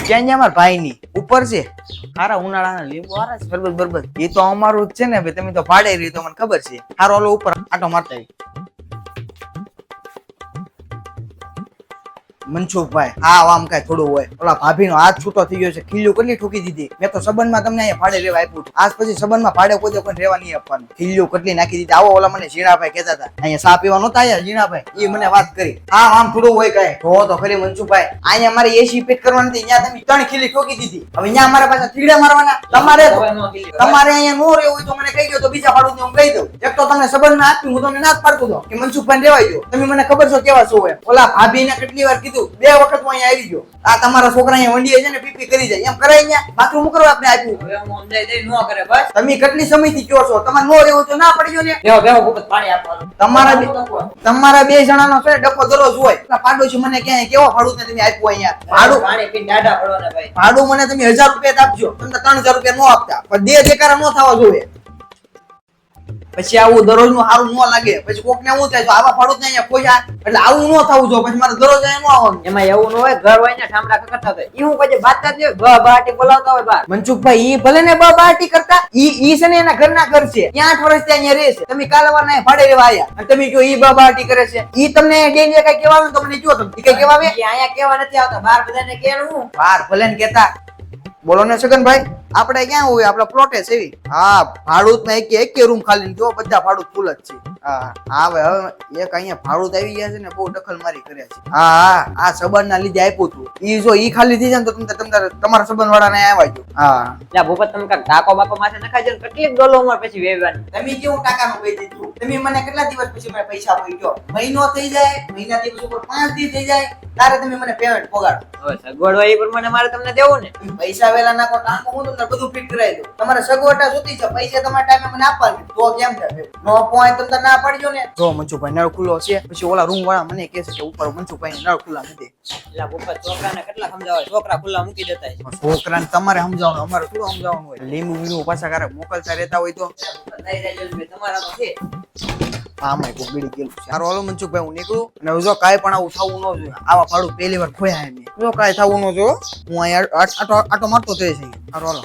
ક્યાં ગયા મારા ભાઈ ની ઉપર છે હારા ઉનાળાના લીંબુ હારા છે બરબત બરબત એ તો અમારું જ છે ને ભાઈ તમે તો ભાડે રહી તો મને ખબર છે હારો ઓલો ઉપર આટો મારતા આવી મનસુખભાઈ હા આમ કઈ થોડું હોય ઓલા ભાભીનો હાથ છૂટો થઈ ગયો છે ખીલ્યું કેટલી ઠોકી દીધી મેં તો સંબંધમાં તમને અહીંયા ભાડે રેવા આપ્યું આજ પછી સંબંધમાં ભાડે કોઈ કોઈ રેવા નહીં આપવાનું ખીલ્યું કેટલી નાખી દીધી આવો ઓલા મને ઝીણાભાઈ કહેતા હતા અહીંયા સા પીવા નહોતા આયા ઝીણાભાઈ એ મને વાત કરી હા આમ થોડું હોય કઈ જો તો ખરી મનસુખભાઈ અહીંયા મારે એસી ફિટ કરવાની હતી ત્યાં તમે 3 ખીલી ઠોકી દીધી હવે અહીંયા મારા પાસે થીડા મારવાના તમારે અહીંયા નો રહેવું હોય તો મને કહી દો તો બીજા ભાડું હું કહી દઉં એક તો તમને સંબંધમાં આપ્યું હું તમને ના જ પાડતો હતો કે મનસુખભાઈ રેવાઈ દો તમે મને ખબર છો કેવા છો હોય ઓલા ભાભીને કેટલી વાર કીધું 2 વખત હું અહીંયા આવી ગયો આ તમારા છોકરા અહીંયા વંડીએ છે ને પીપી કરી જાય એમ કરાય અહીંયા બાથરૂમ કરવા આપણે આપ્યું હવે હું સમજાઈ દઈ નો કરે બસ તમે કેટલી સમયથી કહો છો તમારે નો રહેવું તો ના પડી ગયો ને બેહો બેહો ભૂપત પાણી આપવાનું તમારા બે જણાનો છે ડબ્બો દરરોજ હોય એટલે પાડોશી મને ક્યાંય કેવો ભાડું ને તમે આપ્યું અહીંયા ભાડું પાણી પીને ડાડા પડવાના ભાઈ ભાડું મને તમે 1000 રૂપિયા આપજો તમને 3000 રૂપિયા નો આપતા પણ દેકારા નો થવા જોઈએ પછી આવું દરરોજ નું સારું ન લાગે પછી કોક ને એવું થાય તો આવા ભાડું અહીંયા કોઈ એટલે આવું ન થવું જોઈએ પછી મારે દરરોજ અહીંયા ન આવવાનું એમાં એવું ન હોય ઘર હોય ને ઠામડા કરતા હોય ઈ હું પછી બાતતા જ બાટી બોલાવતા હોય બાર મનસુખભાઈ ઈ ભલે ને બાટી કરતા ઈ છે ને એના ઘરના ઘર છે 8 વર્ષથી અહીંયા રહે છે તમે કાલવાર ના ભાડે રહેવા આયા અને તમે કહો ઈ બાટી કરે છે ઈ તમને ડેંગે કઈ કહેવાનું તમને કયો તમે કઈ કહેવાવે અહીંયા કેવા નથી આવતા બાર બધાને કેવું બાર ભલે ને કહેતા બોલો ને સગનભાઈ આપણે ક્યાં હોય આપડે પ્લોટે છે એવી હા ભાડું માં એક રૂમ ખાલી જો બધા ભાડું ફૂલ જ છે હા હવે એક અહીંયા ભાડું આવી ગયા છે ને બહુ દખલ મારી કર્યા છે હા આ સંબંધ ના લીધે આપ્યું હતું ઈ જો ઈ ખાલી થઈ જાય ને તો તમારા સંબંધ વાળા ને આવ્યા જો હા એટલે ભૂપત તમે કાક ટાકો બાકો માથે નખાઈ જાય કેટલીક ડોલો ઉંમર પછી વેવવાની તમે કેવું ટાકાનું કહી દીધું તમે મને કેટલા દિવસ પછી મને પૈસા આપી ગયો મહિનો થઈ જાય મહિના દિવસ ઉપર 5 દી થઈ જાય તારે તમે મને પેમેન્ટ પગાડો હવે સગવડ હોય એ પ્રમાણે મારે તમને દેવું ને પૈસા વેલા નાખો ટાંકો હું તમને બધું ફિટ કરાવી દઉં તમારે સગવડતા સુતી છે પૈસા તમારા ટાઈમે મને આપવાના તો કેમ થાય નો પોઈન્ટ તમને ના પડજો ને જો મનસુખભાઈ નળ ખુલ્લો છે પછી ઓલા રૂમ વાળા મને કહે છે કે ઉપર મનસુખભાઈ નળ ખુલ્લા નથી એટલે ભૂપત છોકરાને કેટલા સમજાવે છોકરા ખુલ્લા મૂકી દેતા છે છોકરાને તમારે સમજાવવાનું અમારે થોડું સમજાવવાનું હોય લીંબુ બીંબુ પાછા ક્યારેક મોકલતા રહેતા હોય તો તમારા તો છે આમાં કોઈ બીડી ગયેલું છે સારું હાલો મનસુખભાઈ હું નીકળું અને જો કાંઈ પણ આવું થવું ન જોઈએ આવા ભાડું પહેલી વાર ખોયા એમ જો કાંઈ થવું ન જો હું અહીંયા આટો મારતો થઈ છે સારું હાલો